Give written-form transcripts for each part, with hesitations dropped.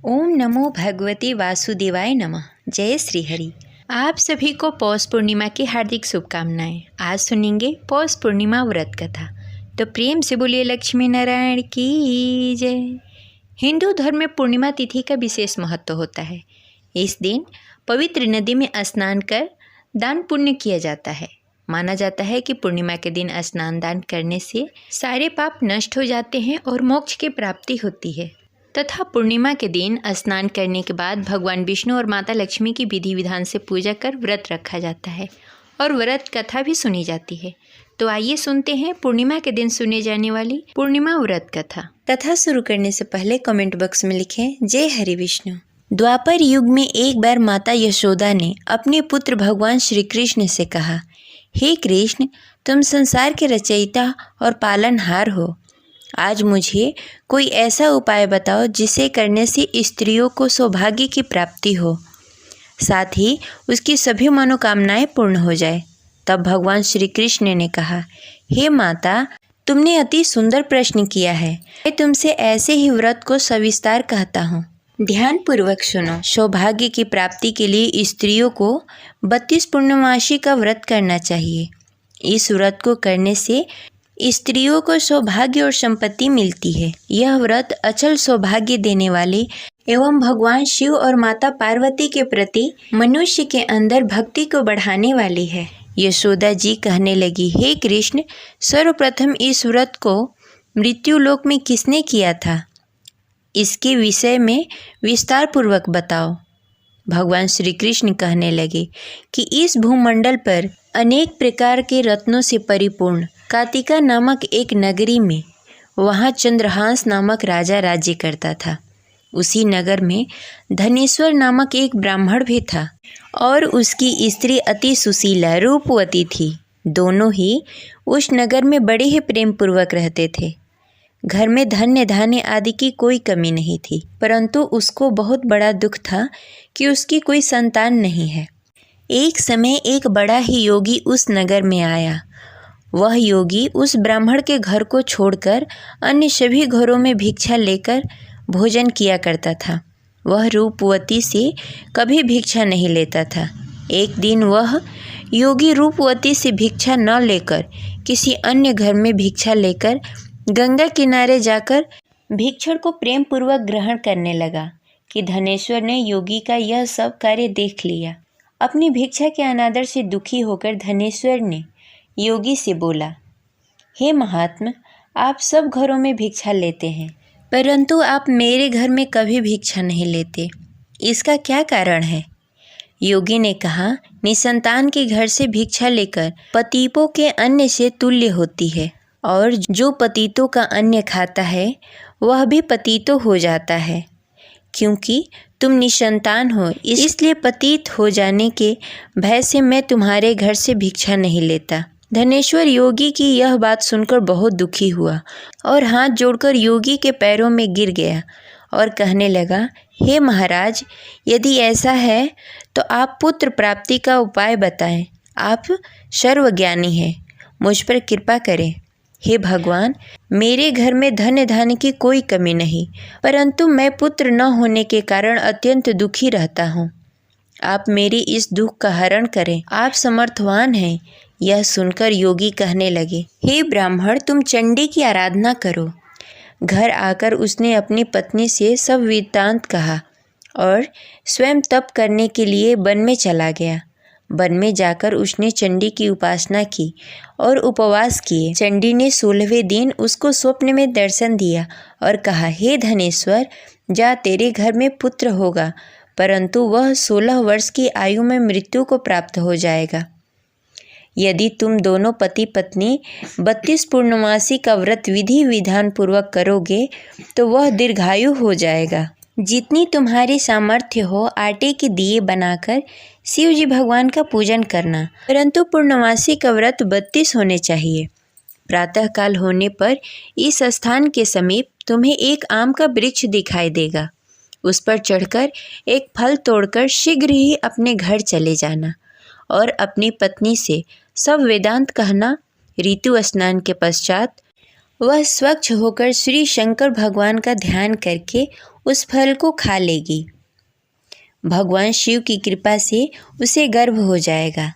ओम नमो भगवते वासुदेवाय नमः। जय श्री हरि। आप सभी को पौष पूर्णिमा की हार्दिक शुभकामनाएं। आज सुनेंगे पौष पूर्णिमा व्रत कथा। तो प्रेम से बोलिए लक्ष्मी नारायण की जय। हिंदू धर्म में पूर्णिमा तिथि का विशेष महत्व होता है। इस दिन पवित्र नदी में स्नान कर दान पुण्य किया जाता है। माना जाता है कि पूर्णिमा के दिन स्नान दान करने से सारे पाप नष्ट हो जाते हैं और मोक्ष की प्राप्ति होती है। तथा पूर्णिमा के दिन स्नान करने के बाद भगवान विष्णु और माता लक्ष्मी की विधि विधान से पूजा कर व्रत रखा जाता है और व्रत कथा भी सुनी जाती है। तो आइए सुनते हैं पूर्णिमा के दिन सुने जाने वाली पूर्णिमा व्रत कथा। कथा शुरू करने से पहले कमेंट बॉक्स में लिखें जय हरि विष्णु। द्वापर युग में एक बार माता यशोदा ने अपने पुत्र भगवान श्री कृष्ण से कहा, हे कृष्ण, तुम संसार के रचयिता और पालनहार हो। आज मुझे कोई ऐसा उपाय बताओ जिसे करने से स्त्रियों को सौभाग्य की प्राप्ति हो, साथ ही उसकी सभी मनोकामनाएं पूर्ण हो जाए। तब भगवान श्री कृष्ण ने कहा, हे माता, तुमने अति सुंदर प्रश्न किया है। मैं तुमसे ऐसे ही व्रत को सविस्तार कहता हूँ, ध्यान पूर्वक सुनो। सौभाग्य की प्राप्ति के लिए स्त्रियों को 32 पूर्णमासी का व्रत करना चाहिए। इस व्रत को करने से स्त्रियों को सौभाग्य और संपत्ति मिलती है। यह व्रत अचल सौभाग्य देने वाले एवं भगवान शिव और माता पार्वती के प्रति मनुष्य के अंदर भक्ति को बढ़ाने वाली है। यशोदा जी कहने लगी, हे कृष्ण, सर्वप्रथम इस व्रत को मृत्यु लोक में किसने किया था? इसके विषय में विस्तार पूर्वक बताओ। भगवान श्री कृष्ण कहने लगे कि इस भूमंडल पर अनेक प्रकार के रत्नों से परिपूर्ण कातिका नामक एक नगरी में, वहाँ चंद्रहांस नामक राजा राज्य करता था। उसी नगर में धनेश्वर नामक एक ब्राह्मण भी था और उसकी स्त्री अति सुशीला रूपवती थी। दोनों ही उस नगर में बड़े ही प्रेम पूर्वक रहते थे। घर में धन्य धान्य आदि की कोई कमी नहीं थी, परंतु उसको बहुत बड़ा दुख था कि उसकी कोई संतान नहीं है। एक समय एक बड़ा ही योगी उस नगर में आया। वह योगी उस ब्राह्मण के घर को छोड़कर अन्य सभी घरों में भिक्षा लेकर भोजन किया करता था। वह रूपवती से कभी भिक्षा नहीं लेता था। एक दिन वह योगी रूपवती से भिक्षा न लेकर किसी अन्य घर में भिक्षा लेकर गंगा किनारे जाकर भिक्षुक को प्रेम पूर्वक ग्रहण करने लगा कि धनेश्वर ने योगी का यह सब कार्य देख लिया। अपनी भिक्षा के अनादर से दुखी होकर धनेश्वर ने योगी से बोला, हे महात्मा, आप सब घरों में भिक्षा लेते हैं, परंतु आप मेरे घर में कभी भिक्षा नहीं लेते। इसका क्या कारण है? योगी ने कहा, निसंतान के घर से भिक्षा लेकर पतितों के अन्न से तुल्य होती है, और जो पतितों का अन्न खाता है वह भी पतितों हो जाता है। क्योंकि तुम निसंतान हो, इसलिए पतित हो जाने के भय से मैं तुम्हारे घर से भिक्षा नहीं लेता। धनेश्वर योगी की यह बात सुनकर बहुत दुखी हुआ और हाथ जोड़कर योगी के पैरों में गिर गया और कहने लगा, हे महाराज, यदि ऐसा है तो आप पुत्र प्राप्ति का उपाय बताएं। आप सर्वज्ञानी हैं, मुझ पर कृपा करें। हे भगवान, मेरे घर में धन धान्य की कोई कमी नहीं, परंतु मैं पुत्र न होने के कारण अत्यंत दुखी रहता हूँ। आप मेरी इस दुख का हरण करें, आप समर्थवान हैं। यह सुनकर योगी कहने लगे, हे ब्राह्मण, तुम चंडी की आराधना करो। घर आकर उसने अपनी पत्नी से सब वृत्तांत कहा और स्वयं तप करने के लिए वन में चला गया। वन में जाकर उसने चंडी की उपासना की और उपवास किए। चंडी ने 16वें दिन उसको स्वप्न में दर्शन दिया और कहा, हे धनेश्वर, जा, तेरे घर में पुत्र होगा, परंतु वह 16 वर्ष की आयु में मृत्यु को प्राप्त हो जाएगा। यदि तुम दोनों पति पत्नी 32 पूर्णमासी का व्रत विधि विधान पूर्वक करोगे तो वह दीर्घायु हो जाएगा। जितनी तुम्हारी सामर्थ्य हो, आटे के दिए बनाकर शिव जी भगवान का पूजन करना, परंतु पूर्णमासी का व्रत 32 होने चाहिए। प्रातःकाल होने पर इस स्थान के समीप तुम्हें एक आम का वृक्ष दिखाई देगा। उस पर चढ़कर एक फल तोड़कर शीघ्र ही अपने घर चले जाना और अपनी पत्नी से सब वेदांत कहना। ऋतु स्नान के पश्चात वह स्वच्छ होकर श्री शंकर भगवान का ध्यान करके उस फल को खा लेगी। भगवान शिव की कृपा से उसे गर्भ हो जाएगा।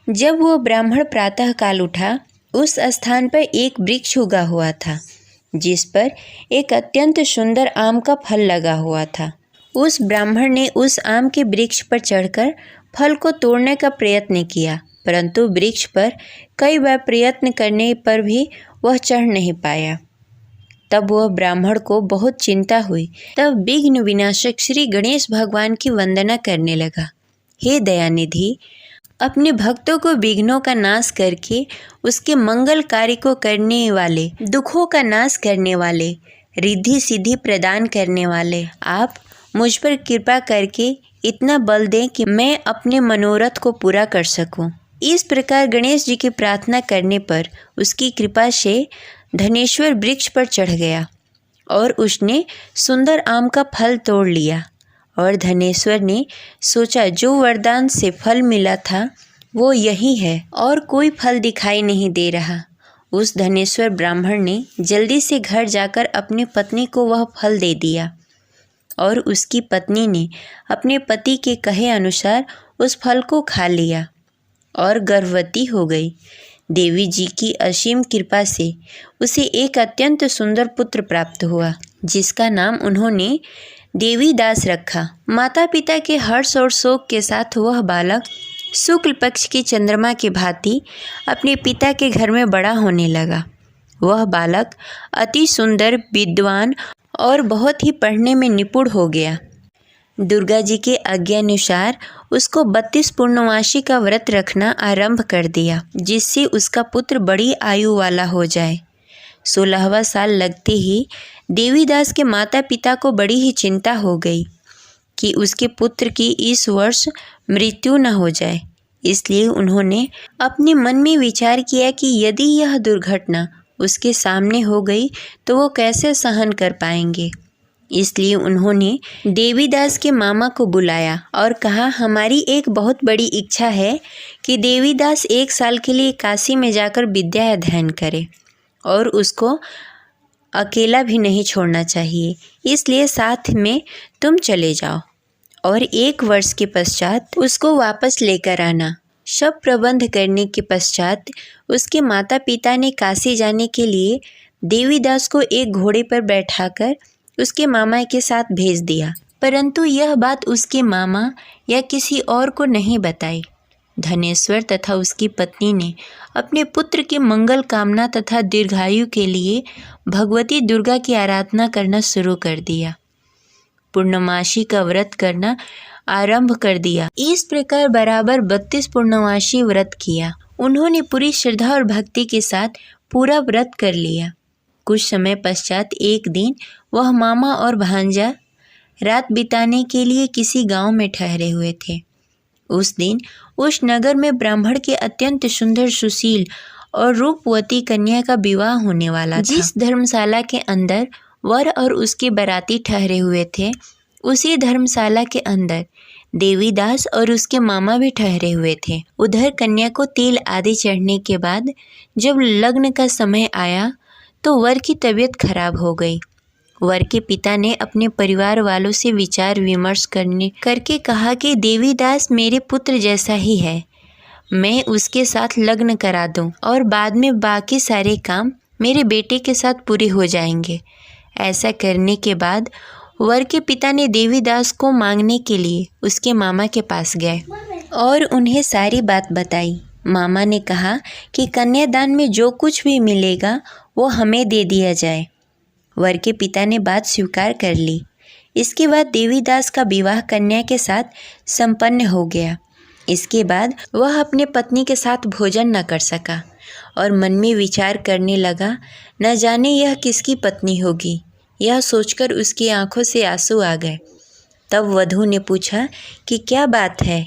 जब वो ब्राह्मण प्रातःकाल उठा, उस स्थान पर एक वृक्ष उगा हुआ था जिस पर एक अत्यंत सुंदर आम का फल लगा हुआ था। उस ब्राह्मण ने उस आम के वृक्ष पर चढ़कर फल को तोड़ने का प्रयत्न किया, परंतु वृक्ष पर कई बार प्रयत्न करने पर भी वह चढ़ नहीं पाया। तब वह ब्राह्मण को बहुत चिंता हुई। तब विघ्न विनाशक श्री गणेश भगवान की वंदना करने लगा। हे दयानिधि, अपने भक्तों को विघ्नों का नाश करके उसके मंगल कार्य को करने वाले, दुखों का नाश करने वाले, रिद्धि सिद्धि प्रदान करने वाले, आप मुझ पर कृपा करके इतना बल दें कि मैं अपने मनोरथ को पूरा कर सकूं। इस प्रकार गणेश जी की प्रार्थना करने पर उसकी कृपा से धनेश्वर वृक्ष पर चढ़ गया और उसने सुंदर आम का फल तोड़ लिया। और धनेश्वर ने सोचा, जो वरदान से फल मिला था वो यही है और कोई फल दिखाई नहीं दे रहा। उस धनेश्वर ब्राह्मण ने जल्दी से घर जाकर अपनी पत्नी को वह फल दे दिया और उसकी पत्नी ने अपने पति के कहे अनुसार उस फल को खा लिया और गर्भवती हो गई। देवी जी की असीम कृपा से उसे एक अत्यंत सुंदर पुत्र प्राप्त हुआ, जिसका नाम उन्होंने देवीदास रखा। माता पिता के हर्ष और शोक के साथ वह बालक शुक्ल पक्ष की चंद्रमा की भांति अपने पिता के घर में बड़ा होने लगा। वह बालक अति सुंदर, विद्वान और बहुत ही पढ़ने में निपुण हो गया। दुर्गा जी के आज्ञानुसार उसको 32 पूर्णमासी का व्रत रखना आरंभ कर दिया, जिससे उसका पुत्र बड़ी आयु वाला हो जाए। 16वां साल लगते ही देवीदास के माता पिता को बड़ी ही चिंता हो गई कि उसके पुत्र की इस वर्ष मृत्यु न हो जाए। इसलिए उन्होंने अपने मन में विचार किया कि यदि यह दुर्घटना उसके सामने हो गई तो वो कैसे सहन कर पाएंगे। इसलिए उन्होंने देवीदास के मामा को बुलाया और कहा, हमारी एक बहुत बड़ी इच्छा है कि देवीदास 1 साल के लिए काशी में जाकर विद्या अध्ययन करे और उसको अकेला भी नहीं छोड़ना चाहिए, इसलिए साथ में तुम चले जाओ और 1 वर्ष के पश्चात उसको वापस लेकर आना। सब प्रबंध करने के पश्चात उसके माता पिता ने काशी जाने के लिए देवीदास को एक घोड़े पर बैठाकर उसके मामा के साथ भेज दिया, परंतु यह बात उसके मामा या किसी और को नहीं बताई। धनेश्वर तथा उसकी पत्नी ने अपने पुत्र के मंगल कामना तथा दीर्घायु के लिए भगवती दुर्गा की आराधना करना शुरू कर दिया। पूर्णमासी का व्रत करना आरंभ कर दिया। इस प्रकार बराबर 32 पूर्णमासी व्रत किया। उन्होंने पूरी श्रद्धा और भक्ति के साथ पूरा व्रत कर लिया। कुछ समय पश्चात एक दिन वह मामा और भांजा रात बिताने के लिए किसी गांव में ठहरे हुए थे। उस दिन उस नगर में ब्राह्मण के अत्यंत सुंदर, सुशील और रूपवती कन्या का विवाह होने वाला था। जिस धर्मशाला के अंदर वर और उसके बाराती ठहरे हुए थे, उसी धर्मशाला के अंदर देवीदास और उसके मामा भी ठहरे हुए थे। उधर कन्या को तेल आदि चढ़ने के बाद जब लग्न का समय आया तो वर की तबीयत खराब हो गई। वर के पिता ने अपने परिवार वालों से विचार विमर्श करके कहा कि देवीदास मेरे पुत्र जैसा ही है, मैं उसके साथ लग्न करा दूं और बाद में बाकी सारे काम मेरे बेटे के साथ पूरे हो जाएंगे। ऐसा करने के बाद वर के पिता ने देवीदास को मांगने के लिए उसके मामा के पास गए और उन्हें सारी बात बताई। मामा ने कहा कि कन्यादान में जो कुछ भी मिलेगा वो हमें दे दिया जाए। वर के पिता ने बात स्वीकार कर ली। इसके बाद देवीदास का विवाह कन्या के साथ संपन्न हो गया। इसके बाद वह अपने पत्नी के साथ भोजन न कर सका और मन में विचार करने लगा, न जाने यह किसकी पत्नी होगी। यह सोचकर उसकी आंखों से आंसू आ गए। तब वधू ने पूछा कि क्या बात है,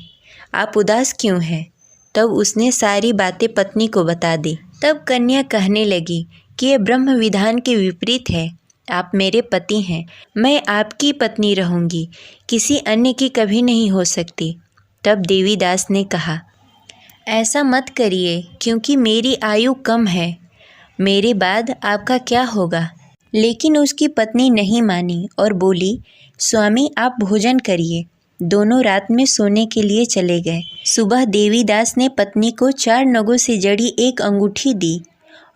आप उदास क्यों हैं? तब उसने सारी बातें पत्नी को बता दी। तब कन्या कहने लगी कि यह ब्रह्म विधान के विपरीत है। आप मेरे पति हैं, मैं आपकी पत्नी रहूंगी, किसी अन्य की कभी नहीं हो सकती। तब देवीदास ने कहा, ऐसा मत करिए, क्योंकि मेरी आयु कम है, मेरे बाद आपका क्या होगा? लेकिन उसकी पत्नी नहीं मानी और बोली, स्वामी आप भोजन करिए। दोनों रात में सोने के लिए चले गए। सुबह देवीदास ने पत्नी को 4 नगों से जड़ी एक अंगूठी दी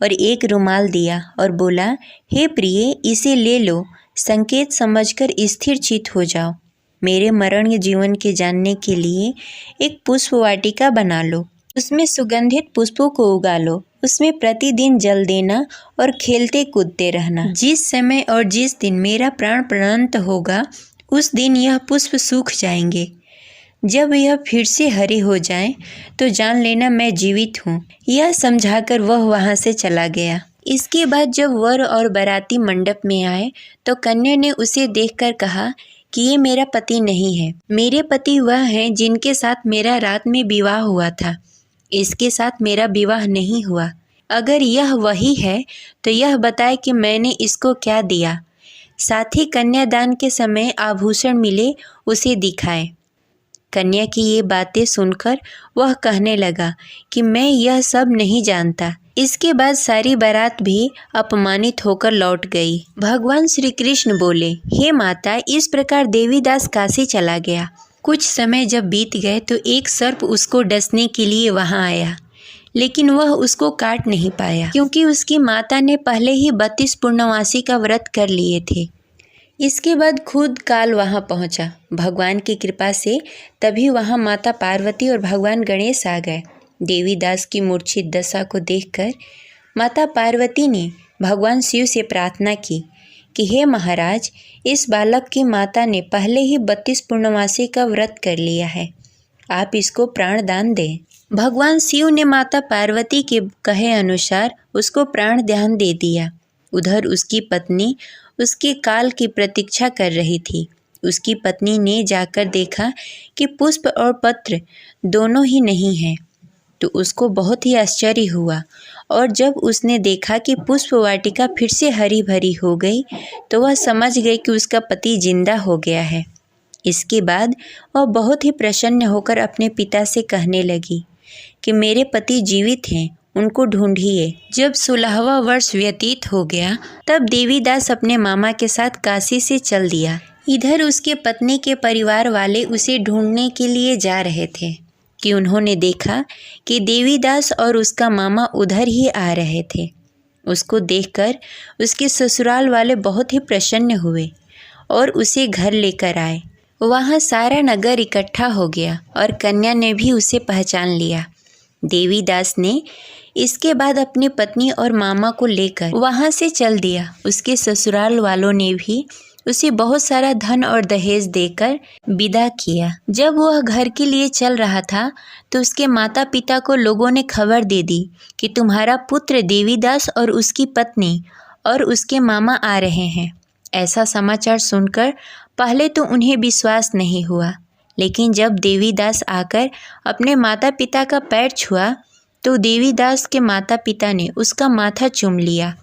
और एक रुमाल दिया और बोला, हे प्रिय, इसे ले लो, संकेत समझकर स्थिर चित्त हो जाओ। मेरे मरण जीवन के जानने के लिए एक पुष्प वाटिका बना लो, उसमें सुगंधित पुष्पों को उगा लो, उसमें प्रतिदिन जल देना और खेलते कूदते रहना। जिस समय और जिस दिन मेरा प्राण प्राणांत होगा उस दिन यह पुष्प सूख जाएंगे। जब यह फिर से हरे हो जाएं तो जान लेना मैं जीवित हूँ। यह समझाकर वह वहाँ से चला गया। इसके बाद जब वर और बाराती मंडप में आए तो कन्या ने उसे देखकर कहा कि ये मेरा पति नहीं है। मेरे पति वह हैं जिनके साथ मेरा रात में विवाह हुआ था। इसके साथ मेरा विवाह नहीं हुआ। अगर यह वही है तो यह बताए कि मैंने इसको क्या दिया। साथ ही कन्यादान के समय आभूषण मिले उसे दिखाए। कन्या की ये बातें सुनकर वह कहने लगा कि मैं यह सब नहीं जानता। इसके बाद सारी बारात भी अपमानित होकर लौट गई। भगवान श्री कृष्ण बोले, हे माता, इस प्रकार देवीदास काशी चला गया। कुछ समय जब बीत गए तो एक सर्प उसको डसने के लिए वहां आया, लेकिन वह उसको काट नहीं पाया क्योंकि उसकी माता ने पहले ही 32 पूर्णमासी का व्रत कर लिए थे। इसके बाद खुद काल वहां पहुंचा। भगवान की कृपा से तभी वहां माता पार्वती और भगवान गणेश आ गए। देवीदास की मूर्छित दशा को देखकर माता पार्वती ने भगवान शिव से प्रार्थना की कि हे महाराज, इस बालक की माता ने पहले ही 32 पूर्णमासी का व्रत कर लिया है, आप इसको प्राण दान दें। भगवान शिव ने माता पार्वती के कहे अनुसार उसको प्राण दान दे दिया। उधर उसकी पत्नी उसके काल की प्रतीक्षा कर रही थी। उसकी पत्नी ने जाकर देखा कि पुष्प और पत्र दोनों ही नहीं हैं, तो उसको बहुत ही आश्चर्य हुआ और जब उसने देखा कि पुष्प वाटिका फिर से हरी भरी हो गई तो वह समझ गई कि उसका पति जिंदा हो गया है। इसके बाद वह बहुत ही प्रसन्न होकर अपने पिता से कहने लगी कि मेरे पति जीवित हैं, उनको ढूंढिए। जब 16वां वर्ष व्यतीत हो गया तब देवीदास अपने मामा के साथ काशी से चल दिया। इधर उसके पत्नी के परिवार वाले उसे ढूंढने के लिए जा रहे थे कि उन्होंने देखा कि देवीदास और उसका मामा उधर ही आ रहे थे। उसको देखकर उसके ससुराल वाले बहुत ही प्रसन्न हुए और उसे घर लेकर आए। वहाँ सारा नगर इकट्ठा हो गया और कन्या ने भी उसे पहचान लिया। देवीदास ने इसके बाद अपनी पत्नी और मामा को लेकर वहाँ से चल दिया। उसके ससुराल वालों ने भी उसे बहुत सारा धन और दहेज देकर विदा किया। जब वह घर के लिए चल रहा था तो उसके माता पिता को लोगों ने खबर दे दी कि तुम्हारा पुत्र देवीदास और उसकी पत्नी और उसके मामा आ रहे हैं। ऐसा समाचार सुनकर पहले तो उन्हें विश्वास नहीं हुआ, लेकिन जब देवीदास आकर अपने माता पिता का पैर छुआ तो देवीदास के माता पिता ने उसका माथा चूम लिया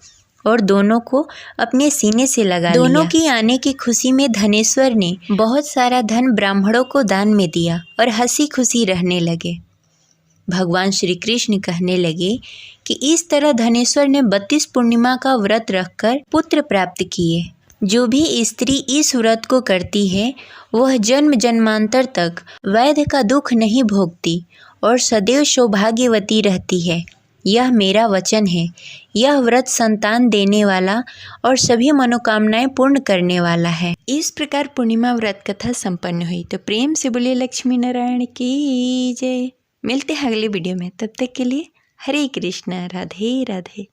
और दोनों को अपने सीने से लगा लिया। दोनों की आने की खुशी में धनेश्वर ने बहुत सारा धन ब्राह्मणों को दान में दिया और हंसी खुशी रहने लगे। भगवान श्री कृष्ण कहने लगे कि इस तरह धनेश्वर ने 32 पूर्णिमा का व्रत रखकर पुत्र प्राप्त किए। जो भी स्त्री इस व्रत को करती है वह जन्म जन्मांतर तक वैध का दुख नहीं भोगती और सदैव सौभाग्यवती रहती है। यह मेरा वचन है। यह व्रत संतान देने वाला और सभी मनोकामनाएं पूर्ण करने वाला है। इस प्रकार पूर्णिमा व्रत कथा संपन्न हुई। तो प्रेम से बोलिए लक्ष्मी नारायण की जय। मिलते हैं अगले वीडियो में, तब तक के लिए हरे कृष्ण, राधे राधे।